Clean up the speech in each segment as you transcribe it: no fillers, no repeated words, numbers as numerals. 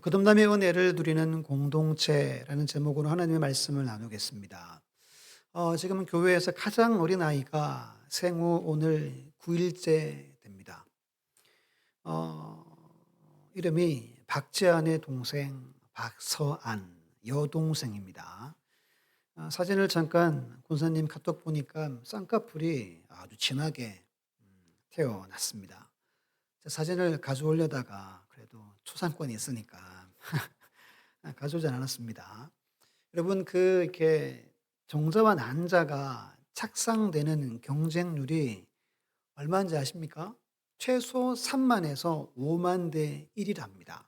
거듭남의 은혜를 누리는 공동체라는 제목으로 하나님의 말씀을 나누겠습니다. 지금 교회에서 가장 어린 아이가 생후 오늘 9일째 됩니다. 어, 이름이 박재안의 동생 박서안 여동생입니다. 사진을 잠깐 군사님 카톡 보니까 쌍꺼풀이 아주 진하게 태어났습니다. 사진을 가져오려다가 그래도 초상권이 있으니까 가져오지 않았습니다. 여러분 이렇게 정자와 난자가 착상되는 경쟁률이 얼마인지 아십니까? 최소 3만에서 5만 대 1이랍니다.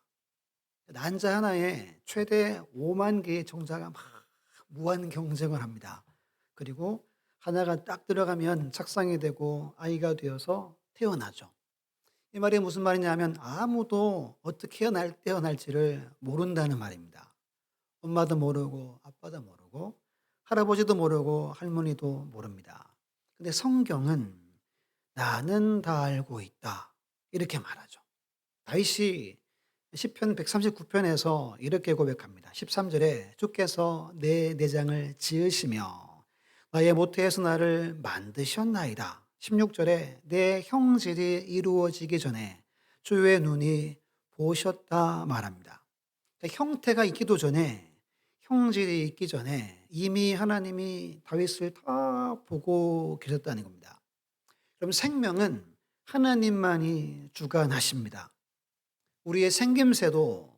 난자 하나에 최대 5만 개의 정자가 막 무한 경쟁을 합니다. 그리고 하나가 딱 들어가면 착상이 되고 아이가 되어서 태어나죠. 이 말이 무슨 말이냐면 아무도 어떻게 태어날지를 모른다는 말입니다. 엄마도 모르고 아빠도 모르고 할아버지도 모르고 할머니도 모릅니다. 근데 성경은 나는 다 알고 있다. 이렇게 말하죠. 다윗이 시편 139편에서 이렇게 고백합니다. 13절에 주께서 내 내장을 지으시며 나의 모태에서 나를 만드셨나이다. 16절에 내 형질이 이루어지기 전에 주의 눈이 보셨다 말합니다. 그러니까 형태가 있기도 전에 형질이 있기 전에 이미 하나님이 다윗을 다 보고 계셨다는 겁니다. 그럼 생명은 하나님만이 주관하십니다. 우리의 생김새도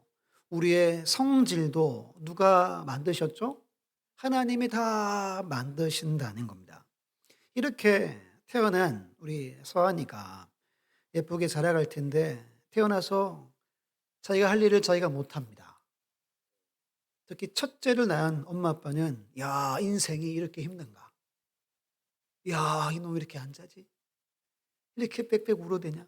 우리의 성질도 누가 만드셨죠? 하나님이 다 만드신다는 겁니다. 이렇게 태어난 우리 서한이가 예쁘게 자라갈 텐데 태어나서 자기가 할 일을 자기가 못합니다. 특히 첫째를 낳은 엄마 아빠는 야 인생이 이렇게 힘든가? 야 이놈 왜 이렇게 안 자지? 이렇게 빽빽 울어대냐?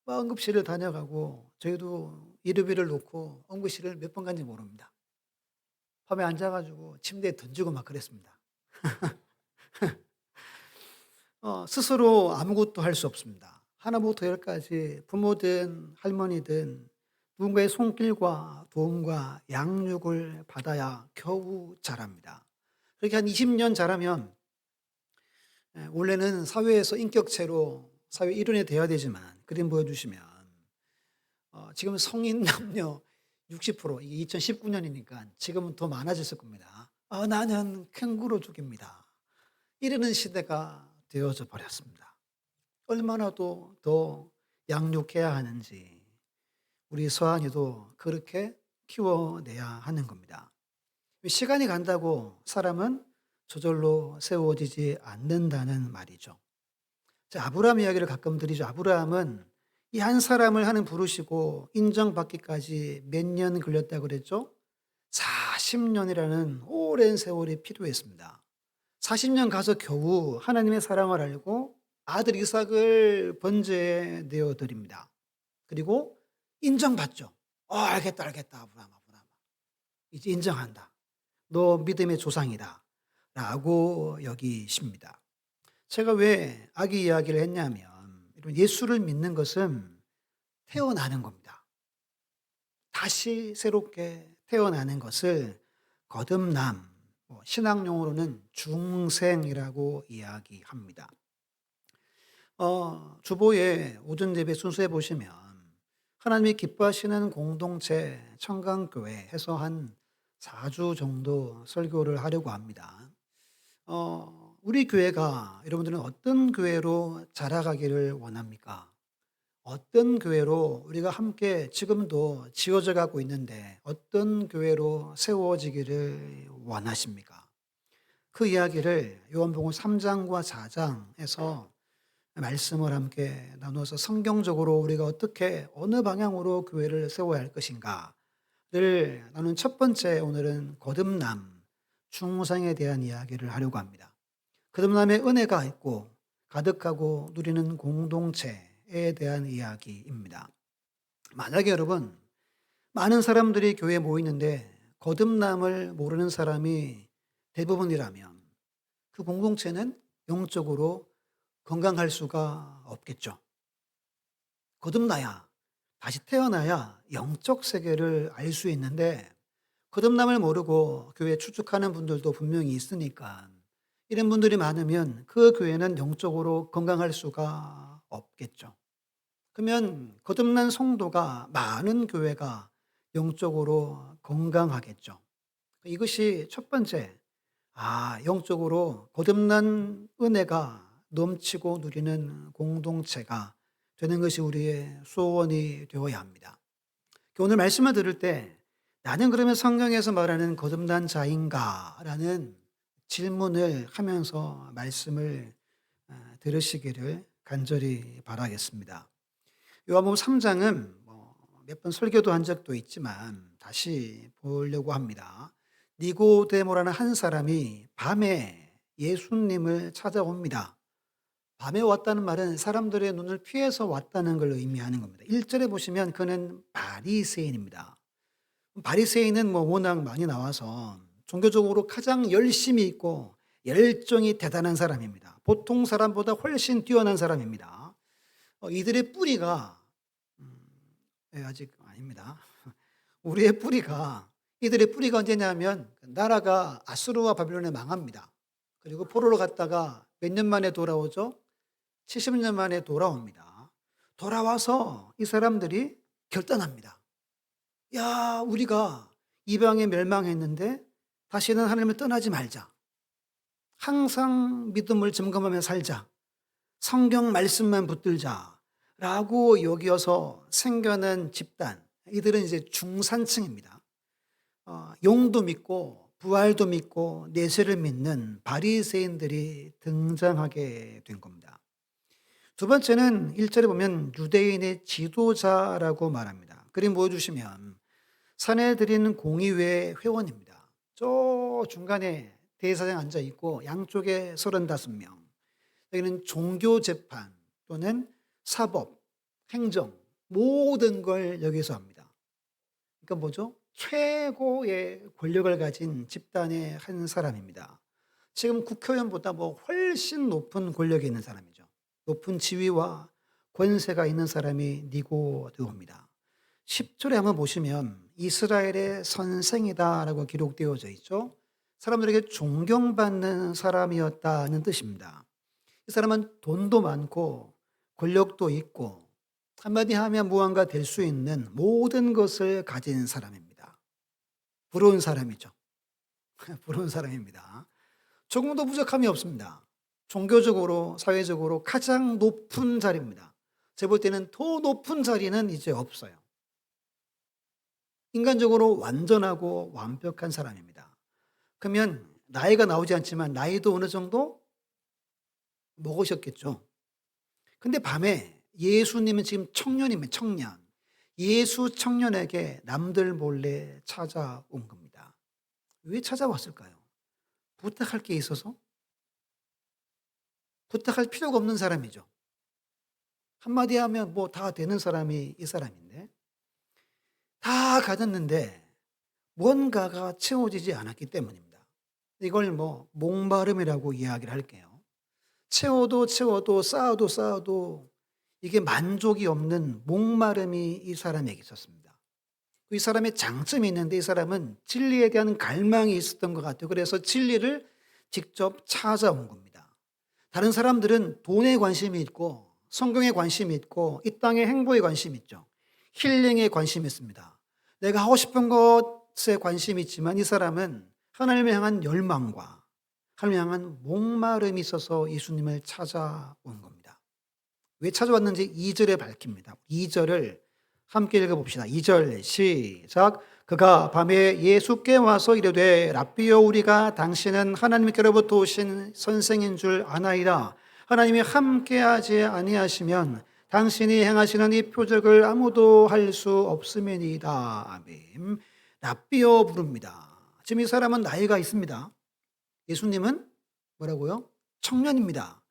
막 응급실을 다녀가고 저희도 일요일을 놓고 응급실을 몇 번 간지 모릅니다. 밤에 앉아 가지고 침대에 던지고 막 그랬습니다. 스스로 아무것도 할 수 없습니다. 하나부터 열까지 부모든 할머니든 누군가의 손길과 도움과 양육을 받아야 겨우 자랍니다. 그렇게 한 20년 자라면 원래는 사회에서 인격체로 사회 일원이 되어야 되지만 그림 보여주시면 지금 성인 남녀 60% 이게 2019년이니까 지금은 더 많아졌을 겁니다. 나는 캥거루족입니다. 이러는 시대가 되어져 버렸습니다. 얼마나 더 양육해야 하는지 우리 서한이도 그렇게 키워내야 하는 겁니다. 시간이 간다고 사람은 저절로 세워지지 않는다는 말이죠. 자, 아브라함 이야기를 가끔 드리죠. 아브라함은 이 한 사람을 하는 부르시고 인정받기까지 몇 년 걸렸다고 그랬죠? 40년이라는 오랜 세월이 필요했습니다. 40년 가서 겨우 하나님의 사랑을 알고 아들 이삭을 번제에 내어 드립니다. 그리고 인정받죠. 알겠다, 알겠다, 아브라함, 아브라함. 이제 인정한다. 너 믿음의 조상이다. 라고 여기십니다. 제가 왜 아기 이야기를 했냐면, 예수를 믿는 것은 태어나는 겁니다. 다시 새롭게 태어나는 것을 거듭남, 신학용어로는 중생이라고 이야기합니다. 주보의 오전 예배 순서에 보시면 하나님이 기뻐하시는 공동체 청강교회 해서 한 4주 정도 설교를 하려고 합니다. 우리 교회가 여러분들은 어떤 교회로 자라가기를 원합니까? 어떤 교회로 우리가 함께 지금도 지어져 가고 있는데 어떤 교회로 세워지기를 원하십니까? 그 이야기를 요한복음 3장과 4장에서 말씀을 함께 나누어서 성경적으로 우리가 어떻게 어느 방향으로 교회를 세워야 할 것인가를 나눈 첫 번째 오늘은 거듭남, 중생에 대한 이야기를 하려고 합니다. 거듭남의 은혜가 있고 가득하고 누리는 공동체에 대한 이야기입니다. 만약에 여러분 많은 사람들이 교회에 모이는데 거듭남을 모르는 사람이 대부분이라면 그 공동체는 영적으로 건강할 수가 없겠죠. 거듭나야 다시 태어나야 영적 세계를 알 수 있는데 거듭남을 모르고 교회 추측하는 분들도 분명히 있으니까 이런 분들이 많으면 그 교회는 영적으로 건강할 수가 없겠죠. 그러면 거듭난 성도가 많은 교회가 영적으로 건강하겠죠. 이것이 첫 번째, 영적으로 거듭난 은혜가 넘치고 누리는 공동체가 되는 것이 우리의 소원이 되어야 합니다. 오늘 말씀을 들을 때 나는 그러면 성경에서 말하는 거듭난 자인가? 라는 질문을 하면서 말씀을 들으시기를 간절히 바라겠습니다. 요한복음 3장은 몇 번 설교도 한 적도 있지만 다시 보려고 합니다. 니고데모라는 한 사람이 밤에 예수님을 찾아옵니다. 밤에 왔다는 말은 사람들의 눈을 피해서 왔다는 걸 의미하는 겁니다. 1절에 보시면 그는 바리새인입니다. 바리새인은 워낙 많이 나와서 종교적으로 가장 열심히 있고 열정이 대단한 사람입니다. 보통 사람보다 훨씬 뛰어난 사람입니다. 이들의 뿌리가 아직 아닙니다. 우리의 뿌리가 이들의 뿌리가 언제냐면 나라가 아수르와 바빌론에 망합니다. 그리고 포로로 갔다가 몇 년 만에 돌아오죠? 70년 만에 돌아옵니다. 돌아와서 이 사람들이 결단합니다. 야, 우리가 이방에 멸망했는데 다시는 하나님을 떠나지 말자. 항상 믿음을 점검하며 살자. 성경 말씀만 붙들자. 라고 여기어서 생겨난 집단. 이들은 이제 중산층입니다. 용도 믿고 부활도 믿고 내세를 믿는 바리새인들이 등장하게 된 겁니다. 두 번째는 1절에 보면 유대인의 지도자라고 말합니다. 그림 보여주시면 사내들인 공의회 회원입니다. 저 중간에 대사장 앉아 있고 양쪽에 35명. 여기는 종교재판 또는 사법, 행정 모든 걸 여기서 합니다. 그러니까 뭐죠? 최고의 권력을 가진 집단의 한 사람입니다. 지금 국회의원보다 훨씬 높은 권력이 있는 사람이죠. 높은 지위와 권세가 있는 사람이 니고데모입니다. 10절에 한번 보시면 이스라엘의 선생이다라고 기록되어져 있죠. 사람들에게 존경받는 사람이었다는 뜻입니다. 이 사람은 돈도 많고 권력도 있고 한마디 하면 무언가 될 수 있는 모든 것을 가진 사람입니다. 부러운 사람이죠. 부러운 사람입니다. 조금도 부족함이 없습니다. 종교적으로, 사회적으로 가장 높은 자리입니다. 제가 볼 때는 더 높은 자리는 이제 없어요. 인간적으로 완전하고 완벽한 사람입니다. 그러면 나이가 나오지 않지만 나이도 어느 정도 먹으셨겠죠. 근데 밤에 예수님은 지금 청년이면 청년. 예수 청년에게 남들 몰래 찾아온 겁니다. 왜 찾아왔을까요? 부탁할 게 있어서? 부탁할 필요가 없는 사람이죠. 한마디 하면 다 되는 사람이 이 사람인데 다 가졌는데 뭔가가 채워지지 않았기 때문입니다. 이걸 목마름이라고 이야기를 할게요. 채워도 쌓아도 이게 만족이 없는 목마름이 이 사람에게 있었습니다. 이 사람의 장점이 있는데 이 사람은 진리에 대한 갈망이 있었던 것 같아요. 그래서 진리를 직접 찾아온 겁니다. 다른 사람들은 돈에 관심이 있고 성경에 관심이 있고 이 땅의 행보에 관심이 있죠. 힐링에 관심이 있습니다. 내가 하고 싶은 것에 관심이 있지만 이 사람은 하나님을 향한 열망과 하나님을 향한 목마름이 있어서 예수님을 찾아온 겁니다. 왜 찾아왔는지 2절에 밝힙니다. 2절을 함께 읽어봅시다. 2절 시작. 그가 밤에 예수께 와서 이르되 랍비여 우리가 당신은 하나님께로부터 오신 선생인 줄 아나이다. 하나님이 함께하지 아니하시면 당신이 행하시는 이 표적을 아무도 할 수 없음이니이다. 아멘. 랍비여 부릅니다. 지금 이 사람은 나이가 있습니다. 예수님은 뭐라고요? 청년입니다.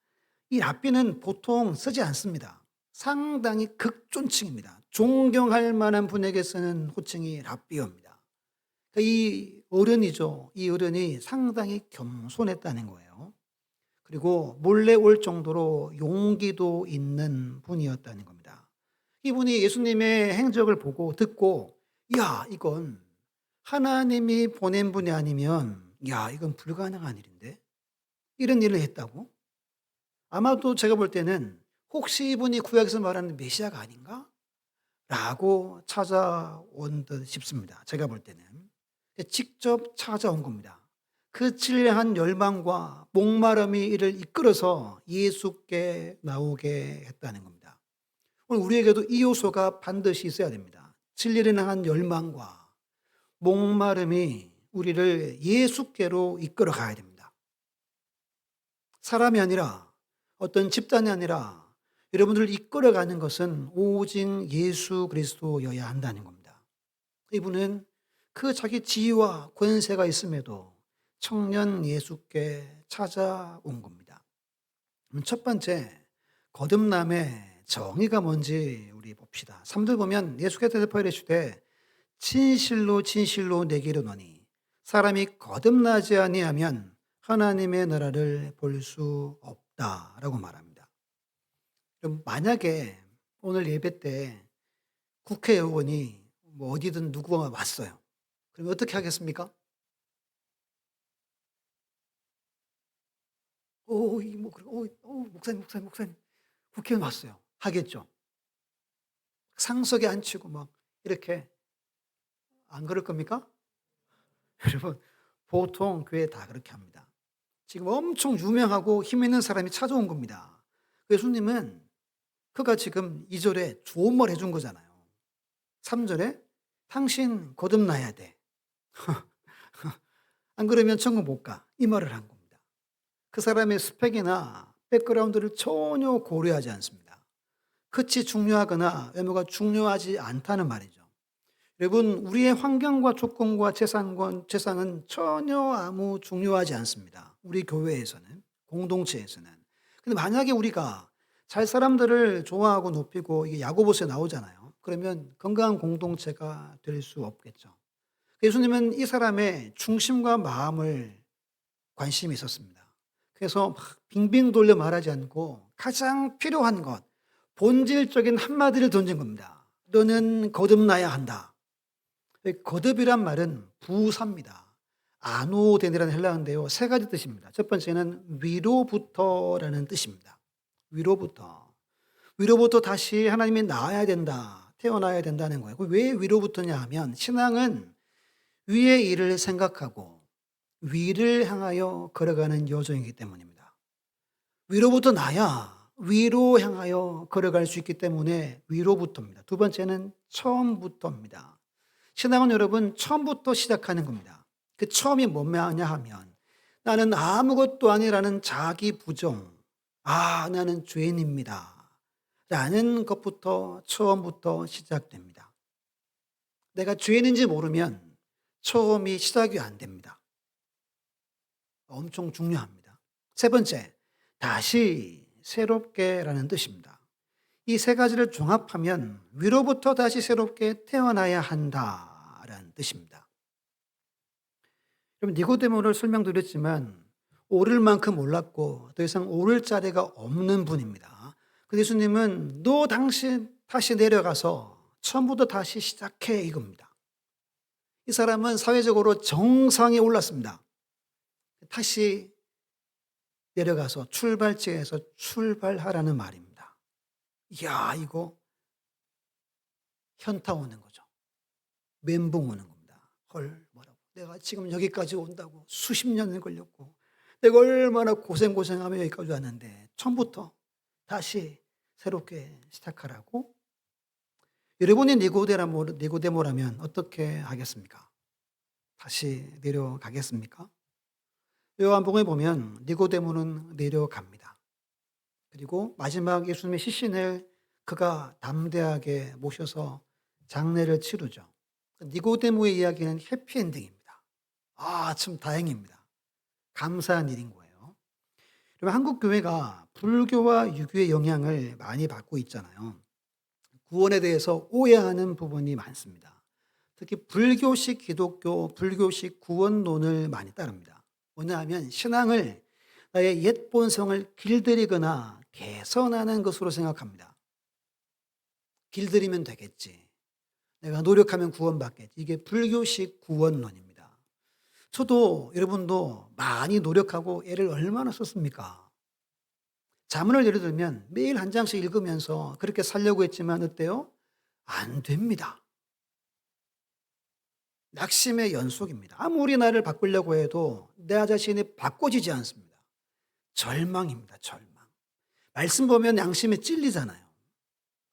이 랍비는 보통 쓰지 않습니다. 상당히 극존칭입니다. 존경할 만한 분에게 쓰는 호칭이 랍비어입니다. 이 어른이죠. 이 어른이 상당히 겸손했다는 거예요. 그리고 몰래 올 정도로 용기도 있는 분이었다는 겁니다. 이분이 예수님의 행적을 보고 듣고 야 이건 하나님이 보낸 분이 아니면 야 이건 불가능한 일인데 이런 일을 했다고? 아마도 제가 볼 때는 '혹시 이분이 구약에서 말하는 메시아가 아닌가?' 라고 찾아온 듯 싶습니다, 제가 볼 때는. 직접 찾아온 겁니다. 그 진리한 열망과 목마름이 이를 이끌어서 예수께 나오게 했다는 겁니다. 오늘 우리에게도 이 요소가 반드시 있어야 됩니다. 진리를 향한 열망과 목마름이 우리를 예수께로 이끌어 가야 됩니다. 사람이 아니라 어떤 집단이 아니라 여러분들을 이끌어가는 것은 오직 예수 그리스도여야 한다는 겁니다. 이분은 그 자기 지위와 권세가 있음에도 청년 예수께 찾아온 겁니다. 첫 번째, 거듭남의 정의가 뭔지 우리 봅시다. 3절 보면 예수께서 대답하여 이르시되 진실로 진실로 내게 이르노니 사람이 거듭나지 아니하면 하나님의 나라를 볼 수 없다라고 말합니다. 그럼 만약에 오늘 예배 때 국회의원이 뭐 어디든 누구가 왔어요. 그러면 어떻게 하겠습니까? 목사님, 국회의원 왔어요. 하겠죠. 상석에 앉히고 막 이렇게 안 그럴 겁니까? 여러분, 보통 교회 다 그렇게 합니다. 지금 엄청 유명하고 힘 있는 사람이 찾아온 겁니다. 예수님은 그가 지금 2절에 좋은 말 해준 거잖아요. 3절에 당신 거듭나야 돼. 안 그러면 천국 못 가. 이 말을 한 겁니다. 그 사람의 스펙이나 백그라운드를 전혀 고려하지 않습니다. 끝이 중요하거나 외모가 중요하지 않다는 말이죠. 여러분, 우리의 환경과 조건과 재산은 전혀 아무 중요하지 않습니다. 우리 교회에서는, 공동체에서는. 근데 만약에 우리가 잘 사람들을 좋아하고 높이고 이게 야고보서에 나오잖아요. 그러면 건강한 공동체가 될 수 없겠죠. 예수님은 이 사람의 중심과 마음을 관심이 있었습니다. 그래서 막 빙빙 돌려 말하지 않고 가장 필요한 것, 본질적인 한마디를 던진 겁니다. 너는 거듭나야 한다. 거듭이란 말은 부사입니다. 아노덴이라는 헬라어인데요. 세 가지 뜻입니다. 첫 번째는 위로부터라는 뜻입니다. 위로부터. 위로부터 다시 하나님이 나와야 된다. 태어나야 된다는 거예요. 왜 위로부터냐 하면 신앙은 위의 일을 생각하고 위를 향하여 걸어가는 여정이기 때문입니다. 위로부터 나야 위로 향하여 걸어갈 수 있기 때문에 위로부터입니다. 두 번째는 처음부터입니다. 신앙은 여러분 처음부터 시작하는 겁니다. 그 처음이 뭐냐 하면 나는 아무것도 아니라는 자기 부정, 나는 죄인입니다 라는 것부터 처음부터 시작됩니다. 내가 죄인인지 모르면 처음이 시작이 안 됩니다. 엄청 중요합니다. 세 번째, 다시 새롭게라는 뜻입니다. 이 세 가지를 종합하면 위로부터 다시 새롭게 태어나야 한다라는 뜻입니다. 여러분, 니고데모를 설명드렸지만 오를 만큼 올랐고 더 이상 오를 자리가 없는 분입니다. 그 예수님은 너 당신 다시 내려가서 처음부터 다시 시작해 이겁니다. 이 사람은 사회적으로 정상에 올랐습니다. 다시 내려가서 출발지에서 출발하라는 말입니다. 이야, 이거 현타 오는 거죠. 멘붕 오는 겁니다. 헐, 뭐라고. 내가 지금 여기까지 온다고 수십 년을 걸렸고 내가 얼마나 고생하며 여기까지 왔는데 처음부터 다시 새롭게 시작하라고? 여러분이 니고데모라면 어떻게 하겠습니까? 다시 내려가겠습니까? 요한복음에 보면 니고데모는 내려갑니다. 그리고 마지막 예수님의 시신을 그가 담대하게 모셔서 장례를 치르죠. 니고데모의 이야기는 해피엔딩입니다. 참 다행입니다. 감사한 일인 거예요. 그러면 한국 교회가 불교와 유교의 영향을 많이 받고 있잖아요. 구원에 대해서 오해하는 부분이 많습니다. 특히 불교식 기독교, 불교식 구원론을 많이 따릅니다. 뭐냐 하면 신앙을 나의 옛 본성을 길들이거나 개선하는 것으로 생각합니다. 길들이면 되겠지. 내가 노력하면 구원받겠지. 이게 불교식 구원론입니다. 저도 여러분도 많이 노력하고 애를 얼마나 썼습니까? 자문을 예를 들면 매일 한 장씩 읽으면서 그렇게 살려고 했지만 어때요? 안 됩니다. 낙심의 연속입니다. 아무리 나를 바꾸려고 해도 내 자신이 바꿔지지 않습니다. 절망입니다. 절망. 말씀 보면 양심에 찔리잖아요.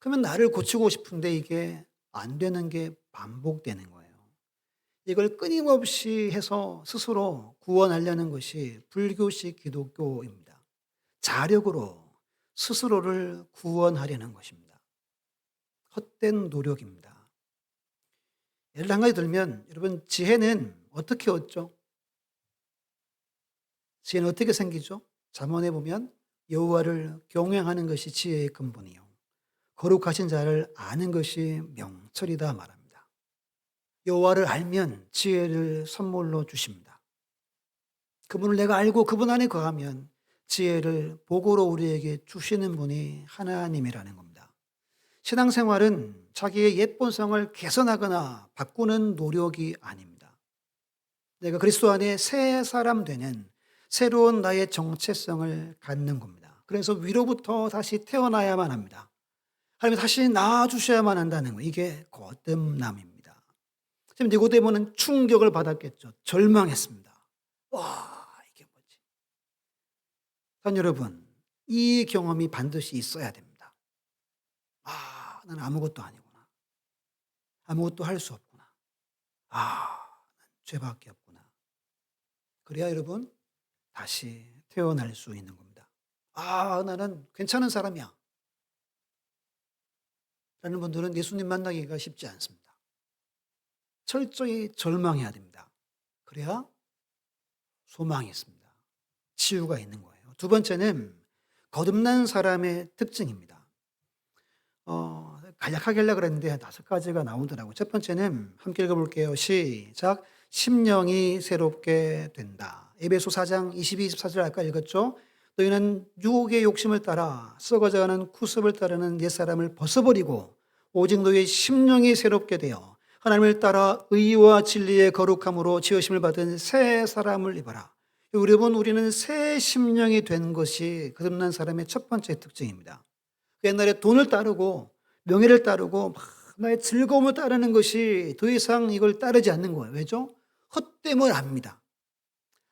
그러면 나를 고치고 싶은데 이게 안 되는 게 반복되는 거예요. 이걸 끊임없이 해서 스스로 구원하려는 것이 불교식 기독교입니다. 자력으로 스스로를 구원하려는 것입니다. 헛된 노력입니다. 예를 한 가지 들면 여러분 지혜는 어떻게 얻죠? 지혜는 어떻게 생기죠? 잠언에 보면 여호와를 경외하는 것이 지혜의 근본이요 거룩하신 자를 아는 것이 명철이다 말합니다. 여호와를 알면 지혜를 선물로 주십니다. 그분을 내가 알고 그분 안에 거하면 지혜를 복으로 우리에게 주시는 분이 하나님이라는 겁니다. 신앙생활은 자기의 옛 본성을 개선하거나 바꾸는 노력이 아닙니다. 내가 그리스도 안에 새 사람 되는 새로운 나의 정체성을 갖는 겁니다. 그래서 위로부터 다시 태어나야만 합니다. 하나님 다시 낳아주셔야만 한다는 거 이게 거듭남입니다. 지금 니고데모는 충격을 받았겠죠. 절망했습니다. 와 이게 뭐지? 전 여러분 이 경험이 반드시 있어야 됩니다. 아 나는 아무것도 아니구나. 아무것도 할 수 없구나. 아 난 죄밖에 없구나. 그래야 여러분 다시 태어날 수 있는 겁니다. 아 나는 괜찮은 사람이야. 라는 분들은 예수님 만나기가 쉽지 않습니다. 철저히 절망해야 됩니다. 그래야 소망이 있습니다. 치유가 있는 거예요. 두 번째는 거듭난 사람의 특징입니다. 간략하게 하려고 그랬는데 5가지가 나오더라고요. 첫 번째는 함께 읽어볼게요. 시작. 심령이 새롭게 된다. 에베소 4장 22, 24절 아까 읽었죠? 너희는 유혹의 욕심을 따라 썩어져가는 구습을 따르는 옛사람을 벗어버리고 오직 너희의 심령이 새롭게 되어 하나님을 따라 의와 진리의 거룩함으로 지으심을 받은 새 사람을 입어라. 여러분 우리는 새 심령이 된 것이 거듭난 사람의 첫 번째 특징입니다. 옛날에 돈을 따르고 명예를 따르고 막 나의 즐거움을 따르는 것이 더 이상 이걸 따르지 않는 거예요. 왜죠? 헛됨을 압니다.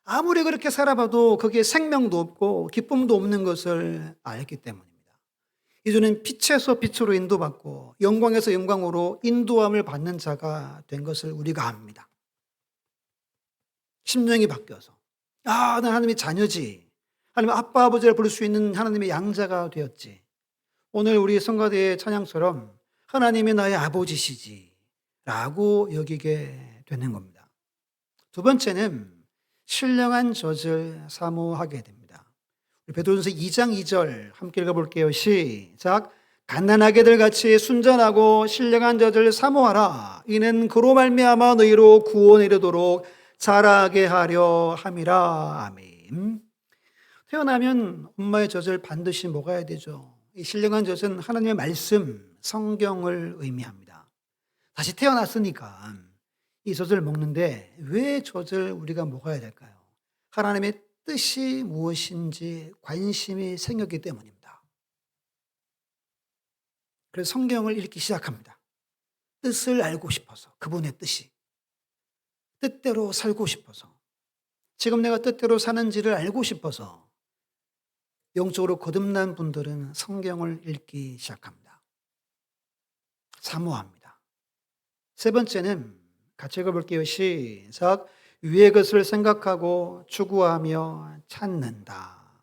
아무리 그렇게 살아봐도 거기에 생명도 없고 기쁨도 없는 것을 알기 때문입니다. 이제는 빛에서 빛으로 인도받고 영광에서 영광으로 인도함을 받는 자가 된 것을 우리가 압니다. 심령이 바뀌어서 아, 난 하나님의 자녀지. 하나님 아빠 아버지를 부를 수 있는 하나님의 양자가 되었지. 오늘 우리 성가대의 찬양처럼 하나님이 나의 아버지시지 라고 여기게 되는 겁니다. 두 번째는 신령한 젖을 사모하게 됩니다. 베드로전서 2장 2절 함께 읽어볼게요. 시작. 갓난아기들 같이 순전하고 신령한 젖을 사모하라. 이는 그로 말미암아 너희로 구원에 이르도록 자라게 하려 함이라. 아멘. 태어나면 엄마의 젖을 반드시 먹어야 되죠. 이 신령한 젖은 하나님의 말씀, 성경을 의미합니다. 다시 태어났으니까 이 젖을 먹는데 왜 젖을 우리가 먹어야 될까요? 하나님의 뜻이 무엇인지 관심이 생겼기 때문입니다. 그래서 성경을 읽기 시작합니다. 뜻을 알고 싶어서, 그분의 뜻이. 뜻대로 살고 싶어서, 지금 내가 뜻대로 사는지를 알고 싶어서 영적으로 거듭난 분들은 성경을 읽기 시작합니다. 사모합니다. 세 번째는 같이 읽어볼게요. 시작. 위의 것을 생각하고 추구하며 찾는다.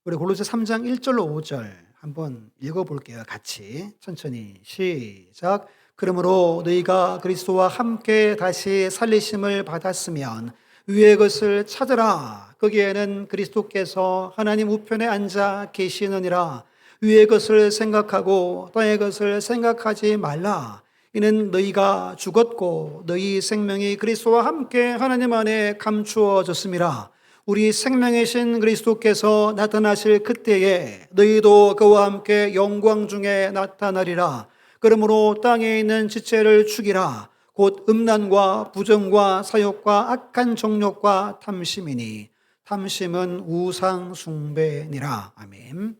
우리 골로새 3장 1절로 5절 한번 읽어볼게요. 같이 천천히 시작. 그러므로 너희가 그리스도와 함께 다시 살리심을 받았으면 위의 것을 찾으라. 거기에는 그리스도께서 하나님 우편에 앉아 계시느니라. 위의 것을 생각하고 땅의 것을 생각하지 말라. 이는 너희가 죽었고 너희 생명이 그리스도와 함께 하나님 안에 감추어졌음이라. 우리 생명이신 그리스도께서 나타나실 그때에 너희도 그와 함께 영광 중에 나타나리라. 그러므로 땅에 있는 지체를 죽이라. 곧 음란과 부정과 사욕과 악한 정욕과 탐심이니 탐심은 우상 숭배니라. 아멘.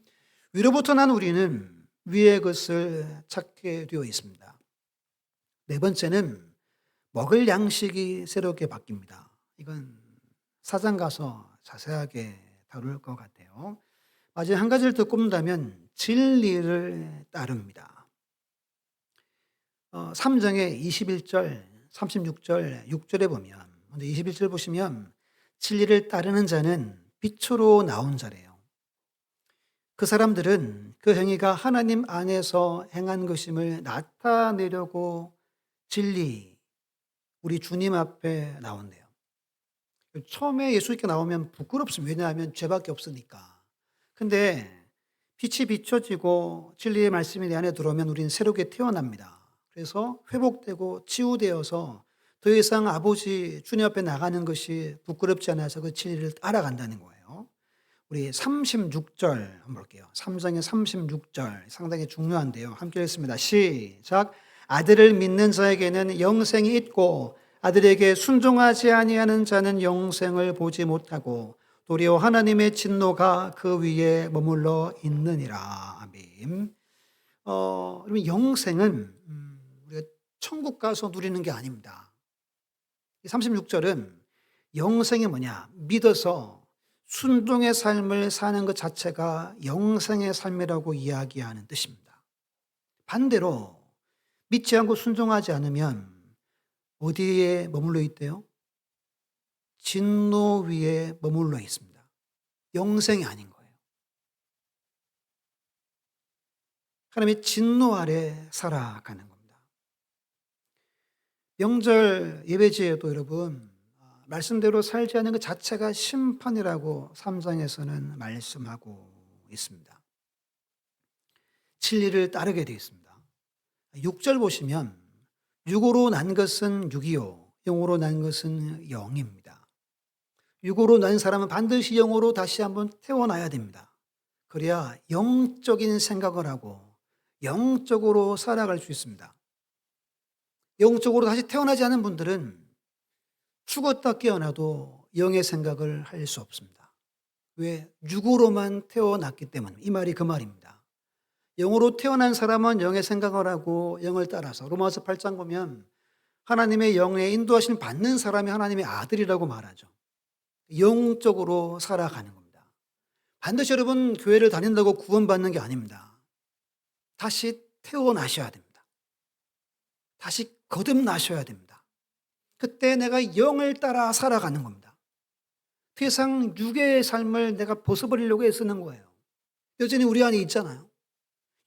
위로부터 난 우리는 위의 것을 찾게 되어 있습니다. 네 번째는 먹을 양식이 새롭게 바뀝니다. 이건 사장 가서 자세하게 다룰 것 같아요. 마지막 한 가지를 더 꼽는다면 진리를 따릅니다. 3장의 21절, 36절, 6절에 보면, 먼저 21절 보시면 진리를 따르는 자는 빛으로 나온 자래요. 그 사람들은 그 행위가 하나님 안에서 행한 것임을 나타내려고 진리, 우리 주님 앞에 나온대요. 처음에 예수님께 나오면 부끄럽습니다. 왜냐하면 죄밖에 없으니까. 근데 빛이 비춰지고 진리의 말씀이 내 안에 들어오면 우리는 새롭게 태어납니다. 그래서 회복되고 치유되어서 더 이상 아버지 주님 앞에 나가는 것이 부끄럽지 않아서 그 진리를 따라간다는 거예요. 우리 36절 한번 볼게요. 3장의 36절 상당히 중요한데요. 함께 읽습니다. 시작. 아들을 믿는 자에게는 영생이 있고 아들에게 순종하지 아니하는 자는 영생을 보지 못하고 도리어 하나님의 진노가 그 위에 머물러 있느니라. 아멘. 여러분 영생은 우리가 천국 가서 누리는 게 아닙니다. 36절은 영생이 뭐냐? 믿어서 순종의 삶을 사는 것 자체가 영생의 삶이라고 이야기하는 뜻입니다. 반대로 믿지 않고 순종하지 않으면 어디에 머물러 있대요? 진노 위에 머물러 있습니다. 영생이 아닌 거예요. 하나님의 진노 아래 살아가는 겁니다. 명절 예배지에도 여러분 말씀대로 살지 않는 것 자체가 심판이라고 3장에서는 말씀하고 있습니다. 진리를 따르게 되어 있습니다. 6절 보시면 육으로 난 것은 육이요 영으로 난 것은 영입니다. 육으로 난 사람은 반드시 영으로 다시 한번 태어나야 됩니다. 그래야 영적인 생각을 하고 영적으로 살아갈 수 있습니다. 영적으로 다시 태어나지 않은 분들은 죽었다 깨어나도 영의 생각을 할 수 없습니다. 왜? 육으로만 태어났기 때문에. 이 말이 그 말입니다. 영으로 태어난 사람은 영의 생각을 하고 영을 따라서 로마서 8장 보면 하나님의 영의 인도하심 받는 사람이 하나님의 아들이라고 말하죠. 영적으로 살아가는 겁니다. 반드시 여러분 교회를 다닌다고 구원받는 게 아닙니다. 다시 태어나셔야 됩니다. 다시 거듭나셔야 됩니다. 그때 내가 영을 따라 살아가는 겁니다. 더 이상 육의 삶을 내가 벗어버리려고 애쓰는 거예요. 여전히 우리 안에 있잖아요.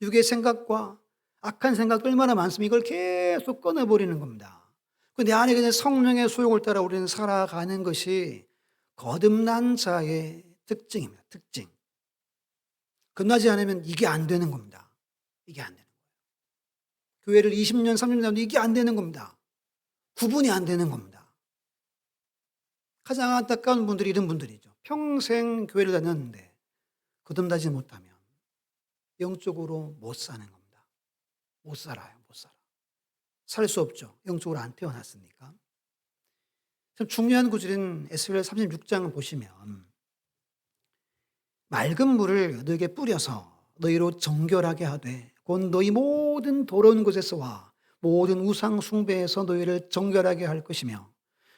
육의 생각과 악한 생각도 얼마나 많습니까? 이걸 계속 끊어버리는 겁니다. 내 안에 그냥 성령의 소욕을 따라 우리는 살아가는 것이 거듭난 자의 특징입니다. 특징. 거듭나지 않으면 이게 안 되는 겁니다. 이게 안 되는 거예요. 교회를 20년, 30년 다녀도 이게 안 되는 겁니다. 구분이 안 되는 겁니다. 가장 안타까운 분들이 이런 분들이죠. 평생 교회를 다녔는데 거듭나지 못하면 영적으로 못 사는 겁니다. 못 살아요. 못 살아. 살 수 없죠. 영적으로 안 태어났으니까. 참 중요한 구절인 에스겔 36장을 보시면 맑은 물을 너에게 뿌려서 너희로 정결하게 하되 곧 너희 모든 더러운 곳에서와 모든 우상 숭배에서 너희를 정결하게 할 것이며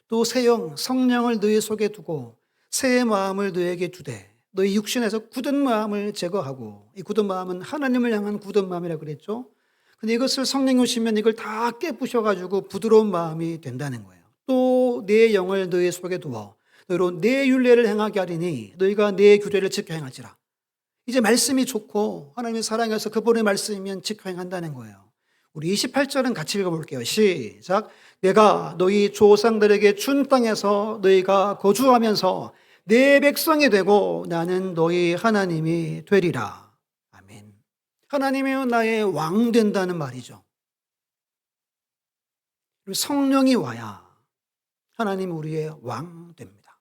또 새 영 성령을 너희 속에 두고 새 마음을 너희에게 주되 너희 육신에서 굳은 마음을 제거하고 이 굳은 마음은 하나님을 향한 굳은 마음이라고 그랬죠. 근데 이것을 성령이 오시면 이걸 다 깨부셔가지고 부드러운 마음이 된다는 거예요. 또 내 영을 너희 속에 두어 너희로 내 율례를 행하게 하리니 너희가 내 규례를 지켜 행할지라. 이제 말씀이 좋고 하나님의 사랑해서 그분의 말씀이면 지켜 행한다는 거예요. 우리 28절은 같이 읽어볼게요. 시작. 내가 너희 조상들에게 준 땅에서 너희가 거주하면서 내 백성이 되고 나는 너희 하나님이 되리라. 아멘. 하나님이 나의 왕 된다는 말이죠. 성령이 와야 하나님 우리의 왕 됩니다.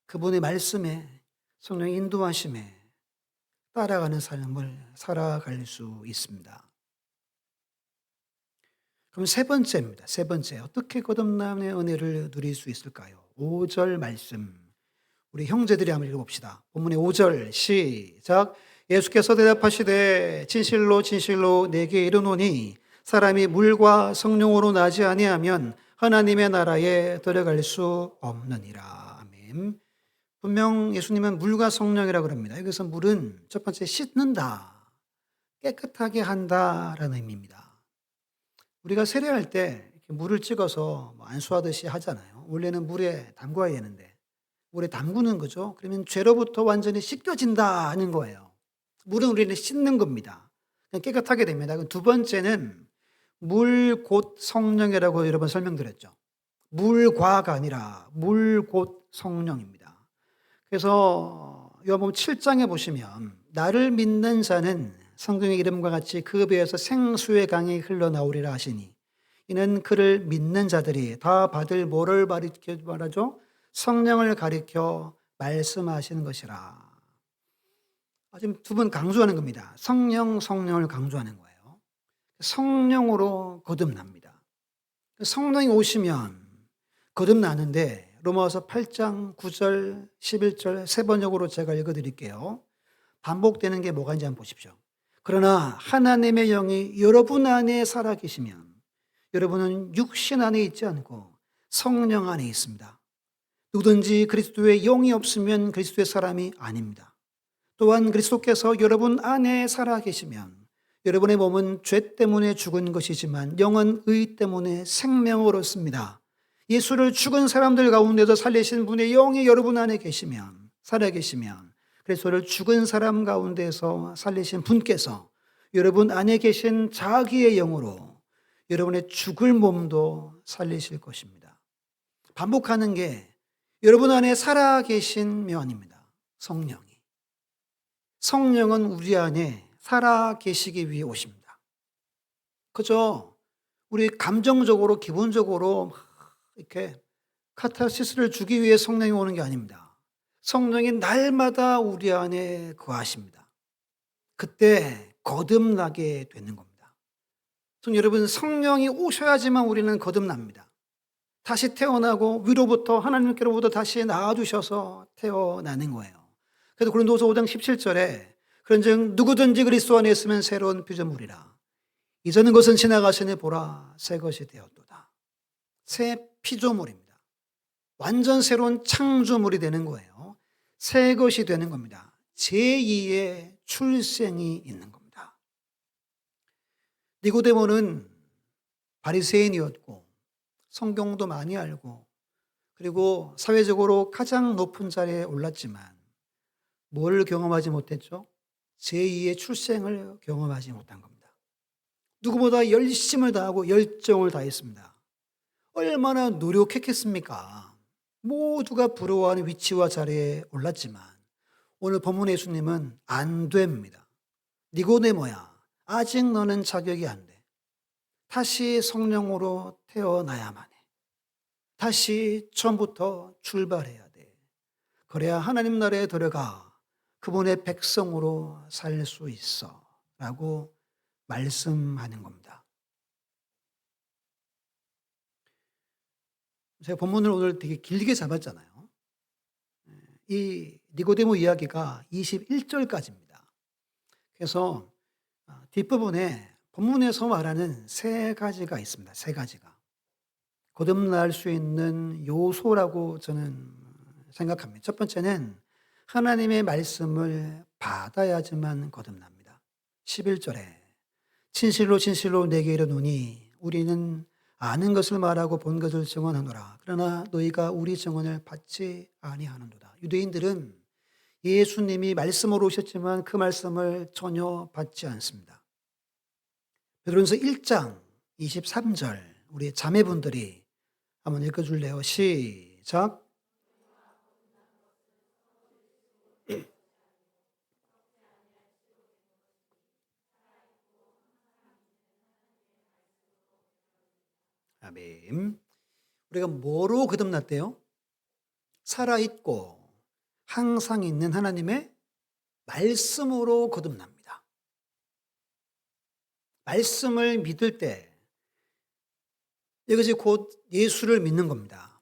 그분의 말씀에 성령의 인도하심에 따라가는 삶을 살아갈 수 있습니다. 그럼 세 번째입니다. 세 번째. 어떻게 거듭남의 은혜를 누릴 수 있을까요? 5절 말씀. 우리 형제들이 한번 읽어봅시다. 본문의 5절 시작. 예수께서 대답하시되 진실로 진실로 내게 이르노니 사람이 물과 성령으로 나지 아니하면 하나님의 나라에 들어갈 수 없느니라. 아멘. 분명 예수님은 물과 성령이라고 그럽니다. 여기서 물은 첫 번째 씻는다, 깨끗하게 한다라는 의미입니다. 우리가 세례할 때 이렇게 물을 찍어서 안수하듯이 하잖아요. 원래는 물에 담궈야 되는데 물에 담그는 거죠. 그러면 죄로부터 완전히 씻겨진다 하는 거예요. 물은 우리를 씻는 겁니다. 깨끗하게 됩니다. 두 번째는 물 곧 성령이라고 여러 번 설명드렸죠. 물과가 아니라 물 곧 성령입니다. 그래서 요한복음 7장에 보시면 나를 믿는 자는 성경의 이름과 같이 그 배에서 생수의 강이 흘러나오리라 하시니 이는 그를 믿는 자들이 다 받을 뭐를 가리켜 말하죠? 성령을 가리켜 말씀하시는 것이라. 지금 두 번 강조하는 겁니다. 성령을 강조하는 거예요. 성령으로 거듭납니다. 성령이 오시면 거듭나는데 로마서 8장 9절 11절 세 번역으로 제가 읽어드릴게요. 반복되는 게 뭐가 있는지 한번 보십시오. 그러나 하나님의 영이 여러분 안에 살아계시면 여러분은 육신 안에 있지 않고 성령 안에 있습니다. 누구든지 그리스도의 영이 없으면 그리스도의 사람이 아닙니다. 또한 그리스도께서 여러분 안에 살아계시면 여러분의 몸은 죄 때문에 죽은 것이지만 영은 의 때문에 생명을 얻습니다. 예수를 죽은 사람들 가운데도 살리신 분의 영이 여러분 안에 계시면, 살아계시면 그리스도를 죽은 사람 가운데서 살리신 분께서 여러분 안에 계신 자기의 영으로 여러분의 죽을 몸도 살리실 것입니다. 반복하는 게 여러분 안에 살아계신 면입니다. 성령이. 성령은 우리 안에 살아계시기 위해 오십니다. 그죠? 우리 감정적으로, 기본적으로 이렇게 카타르시스를 주기 위해 성령이 오는 게 아닙니다. 성령이 날마다 우리 안에 거하십니다. 그때 거듭나게 되는 겁니다. 여러분, 성령이 오셔야지만 우리는 거듭납니다. 다시 태어나고 위로부터 하나님께로부터 다시 나와주셔서 태어나는 거예요. 그래서 고린도서 5장 17절에 그런즉 누구든지 그리스도 안에 있으면 새로운 피조물이라. 이전의 것은 지나가시니 보라 새 것이 되었도다. 새 피조물입니다. 완전 새로운 창조물이 되는 거예요. 새 것이 되는 겁니다. 제2의 출생이 있는 겁니다. 니고데모는 바리새인이었고 성경도 많이 알고 그리고 사회적으로 가장 높은 자리에 올랐지만 뭘 경험하지 못했죠? 제2의 출생을 경험하지 못한 겁니다. 누구보다 열심을 다하고 열정을 다했습니다. 얼마나 노력했겠습니까? 모두가 부러워하는 위치와 자리에 올랐지만 오늘 본문의 예수님은 안 됩니다. 니고데모야, 아직 너는 자격이 안 돼. 다시 성령으로 태어나야만 해. 다시 처음부터 출발해야 돼. 그래야 하나님 나라에 들어가 그분의 백성으로 살 수 있어 라고 말씀하는 겁니다. 제가 본문을 오늘 되게 길게 잡았잖아요. 이 니고데모 이야기가 21절까지입니다. 그래서 뒷부분에 본문에서 말하는 세 가지가 있습니다. 세 가지가. 거듭날 수 있는 요소라고 저는 생각합니다. 첫 번째는 하나님의 말씀을 받아야지만 거듭납니다. 11절에 진실로 진실로 내게 이르노니 우리는 아는 것을 말하고 본 것을 증언하노라. 그러나 너희가 우리 증언을 받지 아니하는도다. 유대인들은 예수님이 말씀으로 오셨지만 그 말씀을 전혀 받지 않습니다. 베드로전서 1장 23절 우리 자매분들이 한번 읽어줄래요? 시작. 아멘. 우리가 뭐로 거듭났대요? 살아있고 항상 있는 하나님의 말씀으로 거듭납니다. 말씀을 믿을 때 이것이 곧 예수를 믿는 겁니다.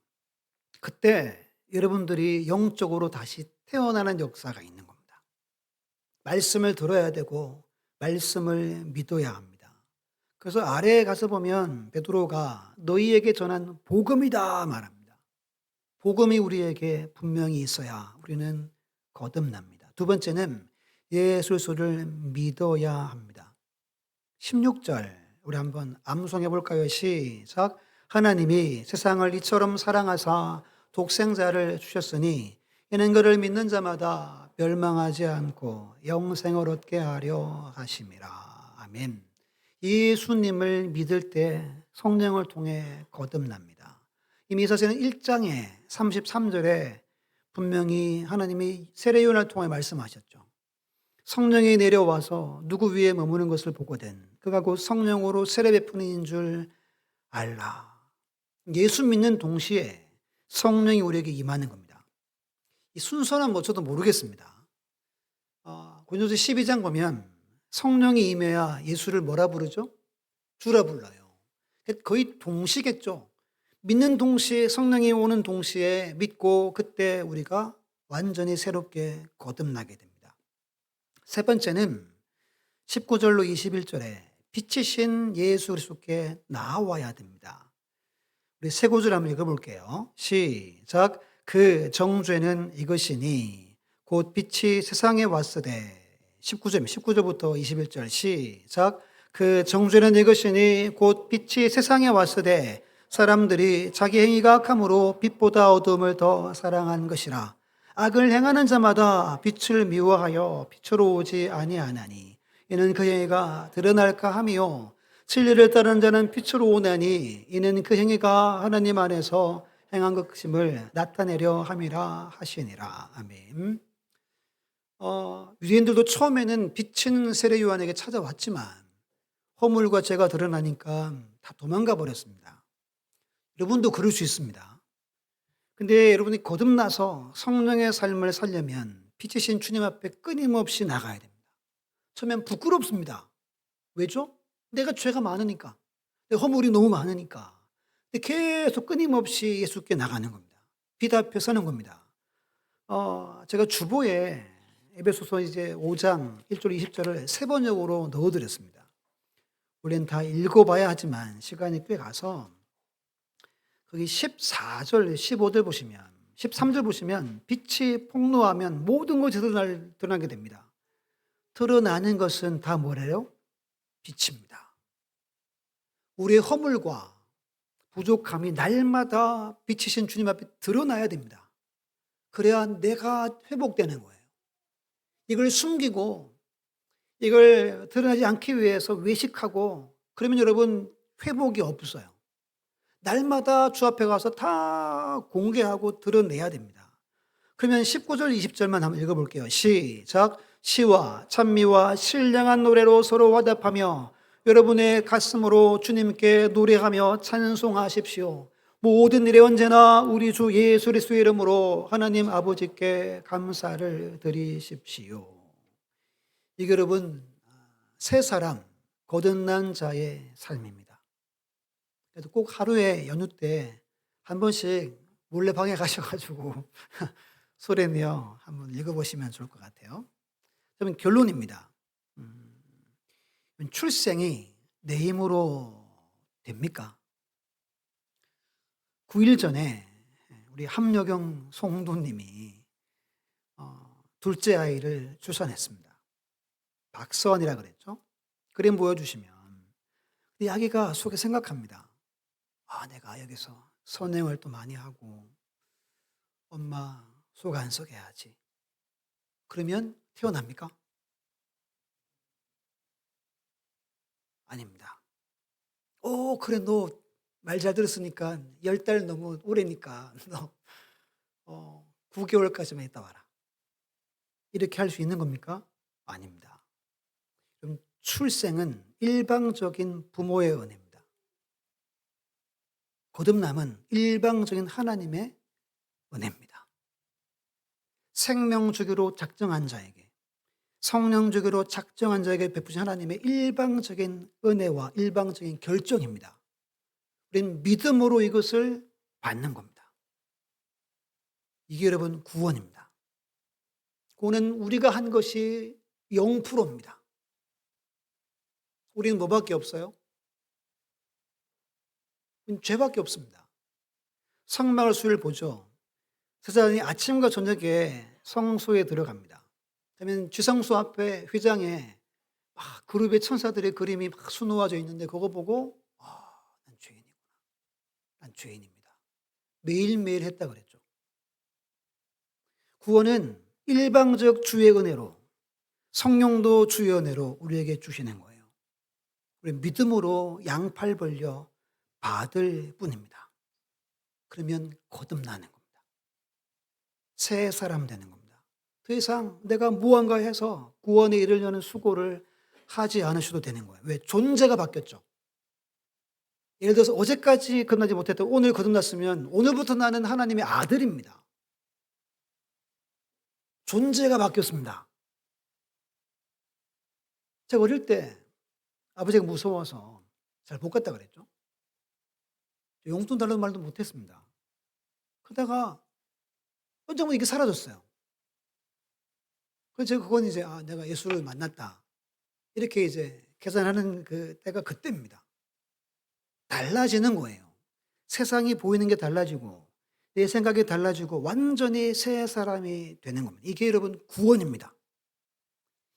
그때 여러분들이 영적으로 다시 태어나는 역사가 있는 겁니다. 말씀을 들어야 되고 말씀을 믿어야 합니다. 그래서 아래에 가서 보면 베드로가 너희에게 전한 복음이다 말합니다. 복음이 우리에게 분명히 있어야 우리는 거듭납니다. 두 번째는 예수를 믿어야 합니다. 16절 우리 한번 암송해 볼까요? 시작. 하나님이 세상을 이처럼 사랑하사 독생자를 주셨으니 이는 그를 믿는 자마다 멸망하지 않고 영생을 얻게 하려 하심이라. 아멘. 예수님을 믿을 때 성령을 통해 거듭납니다. 이미 이사야는 1장에 33절에 분명히 하나님이 세례요한을 통해 말씀하셨죠. 성령이 내려와서 누구 위에 머무는 것을 보거든 그가 곧 성령으로 세례 베푸는 이인 줄 알라. 예수 믿는 동시에 성령이 우리에게 임하는 겁니다. 이 순서는 뭐 저도 모르겠습니다. 고린도서 12장 보면 성령이 임해야 예수를 뭐라 부르죠? 주라 불러요. 거의 동시겠죠. 믿는 동시에 성령이 오는 동시에 믿고 그때 우리가 완전히 새롭게 거듭나게 됩니다. 세 번째는 19절로 21절에 빛이신 예수 그리스도께 나아와야 됩니다. 우리 세 구절 한번 읽어볼게요. 시작. 그 정죄는 이것이니 곧 빛이 세상에 왔으되 19절부터 21절 시작. 그 정죄는 이것이니 곧 빛이 세상에 왔으되 사람들이 자기 행위가 악함으로 빛보다 어둠을 더 사랑한 것이라. 악을 행하는 자마다 빛을 미워하여 빛으로 오지 아니하나니 이는 그 행위가 드러날까 함이요 진리를 따르는 자는 빛으로 오나니 이는 그 행위가 하나님 안에서 행한 것임을 나타내려 함이라 하시니라. 아멘. 유대인들도 처음에는 빛은 세례 요한에게 찾아왔지만 허물과 죄가 드러나니까 다 도망가 버렸습니다. 여러분도 그럴 수 있습니다. 근데 여러분이 거듭나서 성령의 삶을 살려면 빛이신 주님 앞에 끊임없이 나가야 됩니다. 처음엔 부끄럽습니다. 왜죠? 내가 죄가 많으니까. 내 허물이 너무 많으니까. 근데 계속 끊임없이 예수께 나가는 겁니다. 빛 앞에 서는 겁니다. 제가 주보에 에베소서 이제 5장 1절 20절을 세 번역으로 넣어드렸습니다. 원래는 다 읽어봐야 하지만 시간이 꽤 가서 거기 14절, 15절 보시면 13절 보시면 빛이 폭로하면 모든 것이 드러나게 됩니다. 드러나는 것은 다 뭐래요? 빛입니다. 우리의 허물과 부족함이 날마다 빛이신 주님 앞에 드러나야 됩니다. 그래야 내가 회복되는 거예요. 이걸 숨기고 이걸 드러나지 않기 위해서 외식하고 그러면 여러분 회복이 없어요. 날마다 주 앞에 가서 다 공개하고 드러내야 됩니다. 그러면 19절 20절만 한번 읽어볼게요. 시작. 시와 찬미와 신령한 노래로 서로 화답하며 여러분의 가슴으로 주님께 노래하며 찬송하십시오. 모든 일에 언제나 우리 주 예수 그리스도의 이름으로 하나님 아버지께 감사를 드리십시오. 이게 여러분 새 사람 거듭난 자의 삶입니다. 그래서 꼭 하루에 연휴 때 한 번씩 몰래 방에 가셔가지고 소리내어 한번 읽어보시면 좋을 것 같아요. 그러면 결론입니다. 출생이 내 힘으로 됩니까? 9일 전에 우리 함여경 송도님이 둘째 아이를 출산했습니다. 박서원이라 그랬죠. 그림 보여주시면 이 아기가 속에 생각합니다. 내가 여기서 선행활도 많이 하고 엄마 속 안 썩게 해야지. 그러면 태어납니까? 아닙니다. 그래 너 말 잘 들었으니까 10달 너무 오래니까 너 9개월까지만 있다 와라. 이렇게 할 수 있는 겁니까? 아닙니다. 그럼 출생은 일방적인 부모의 은혜입니다. 거듭남은 일방적인 하나님의 은혜입니다. 생명 주기로 작정한 자에게, 성령 주기로 작정한 자에게 베푸신 하나님의 일방적인 은혜와 일방적인 결정입니다. 우리는 믿음으로 이것을 받는 겁니다. 이게 여러분 구원입니다. 구원은 우리가 한 것이 0%입니다. 우리는 뭐밖에 없어요? 죄밖에 없습니다. 성막을 수를 보죠. 제사장이 아침과 저녁에 성소에 들어갑니다. 그러면 지성소 앞에 휘장에 막 그룹의 천사들의 그림이 막 수놓아져 있는데 그거 보고 난 죄인이구나. 난 죄인입니다. 매일매일 했다 그랬죠. 구원은 일방적 주의 은혜로 성령도 주의 은혜로 우리에게 주시는 거예요. 우리 믿음으로 양팔 벌려 받을 뿐입니다. 그러면 거듭나는 겁니다. 새 사람 되는 겁니다. 더 이상 내가 무언가 해서 구원에 이르려는 수고를 하지 않으셔도 되는 거예요. 왜? 존재가 바뀌었죠. 예를 들어서 어제까지 거듭나지 못했던 오늘 거듭났으면 오늘부터 나는 하나님의 아들입니다. 존재가 바뀌었습니다. 제가 어릴 때 아버지가 무서워서 잘 못 갔다 그랬죠. 용돈 달라는 말도 못했습니다. 그러다가 언젠가 이게 사라졌어요. 그래서 제가 그건 이제 내가 예수를 만났다. 이렇게 이제 계산하는 그 때가 그때입니다. 달라지는 거예요. 세상이 보이는 게 달라지고 내 생각이 달라지고 완전히 새 사람이 되는 겁니다. 이게 여러분 구원입니다.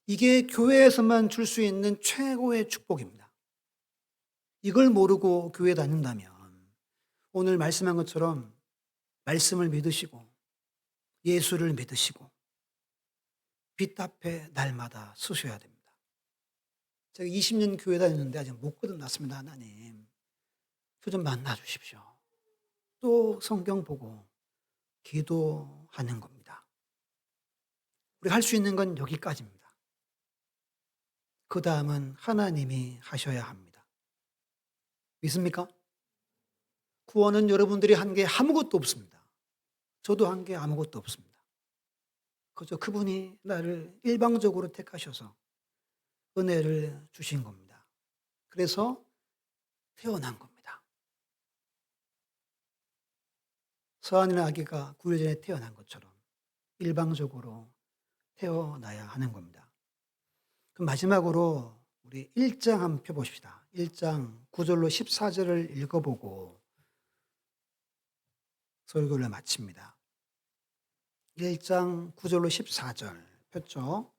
이게 교회에서만 줄 수 있는 최고의 축복입니다. 이걸 모르고 교회 다닌다면 오늘 말씀한 것처럼 말씀을 믿으시고 예수를 믿으시고 빛 앞에 날마다 서셔야 됩니다. 제가 20년 교회 다녔는데 아직 못 거듭났습니다. 하나님, 저 좀 만나 주십시오. 또 성경 보고 기도하는 겁니다. 우리가 할 수 있는 건 여기까지입니다. 그 다음은 하나님이 하셔야 합니다. 믿습니까? 구원은 여러분들이 한 게 아무것도 없습니다. 저도 한 게 아무것도 없습니다. 그저 그분이 나를 일방적으로 택하셔서 은혜를 주신 겁니다. 그래서 태어난 겁니다. 서한이라는 아기가 9일 전에 태어난 것처럼 일방적으로 태어나야 하는 겁니다. 그럼 마지막으로 우리 1장 한번 펴보십시다. 1장 9절로 14절을 읽어보고 설교를 마칩니다. 1장 9절로 14절 폈죠?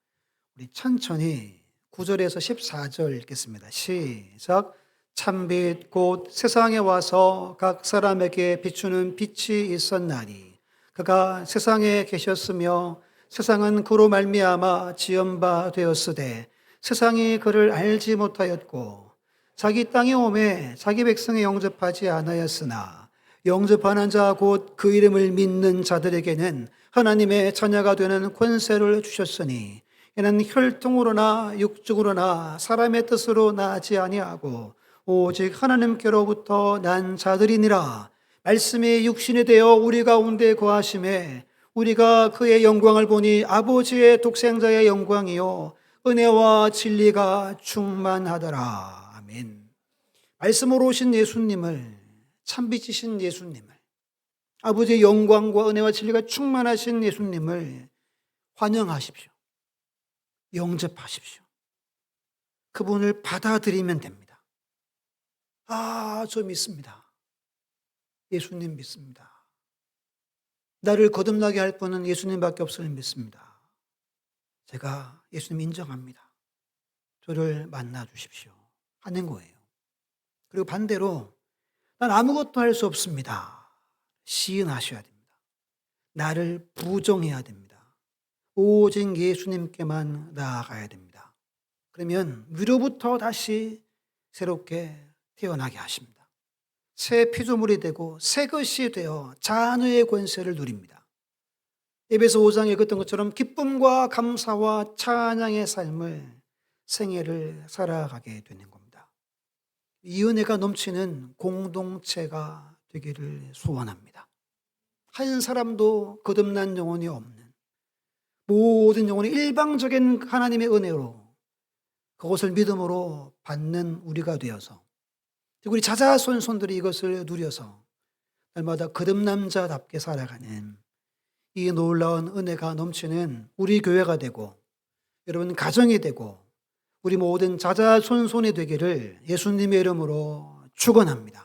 우리 천천히 9절에서 14절 읽겠습니다. 시작. 참빛 곧 세상에 와서 각 사람에게 비추는 빛이 있었나니 그가 세상에 계셨으며 세상은 그로 말미암아 지은 바 되었으되 세상이 그를 알지 못하였고 자기 땅에 오매 자기 백성에 영접하지 않았으나 영접하는 자 곧 그 이름을 믿는 자들에게는 하나님의 자녀가 되는 권세를 주셨으니 이는 혈통으로나 육적으로나 사람의 뜻으로 나지 아니하고 오직 하나님께로부터 난 자들이니라. 말씀이 육신이 되어 우리 가운데 거하심에 우리가 그의 영광을 보니 아버지의 독생자의 영광이요 은혜와 진리가 충만하더라. 아멘. 말씀으로 오신 예수님을, 참빛이신 예수님을, 아버지의 영광과 은혜와 진리가 충만하신 예수님을 환영하십시오. 영접하십시오. 그분을 받아들이면 됩니다. 저 믿습니다. 예수님 믿습니다. 나를 거듭나게 할 분은 예수님밖에 없음을 믿습니다. 제가 예수님 인정합니다. 저를 만나 주십시오. 하는 거예요. 그리고 반대로 난 아무것도 할 수 없습니다. 시인하셔야 됩니다. 나를 부정해야 됩니다. 오직 예수님께만 나아가야 됩니다. 그러면 위로부터 다시 새롭게 태어나게 하십니다. 새 피조물이 되고 새 것이 되어 자녀의 권세를 누립니다. 에베소 5장에 읽었던 것처럼 기쁨과 감사와 찬양의 삶을 생애를 살아가게 되는 겁니다. 이 은혜가 넘치는 공동체가 되기를 소원합니다. 한 사람도 거듭난 영혼이 없는 모든 영혼이 일방적인 하나님의 은혜로 그것을 믿음으로 받는 우리가 되어서 우리 자자손손들이 이것을 누려서 날마다 거듭남자답게 살아가는 이 놀라운 은혜가 넘치는 우리 교회가 되고 여러분 가정이 되고 우리 모든 자자손손이 되기를 예수님의 이름으로 축원합니다.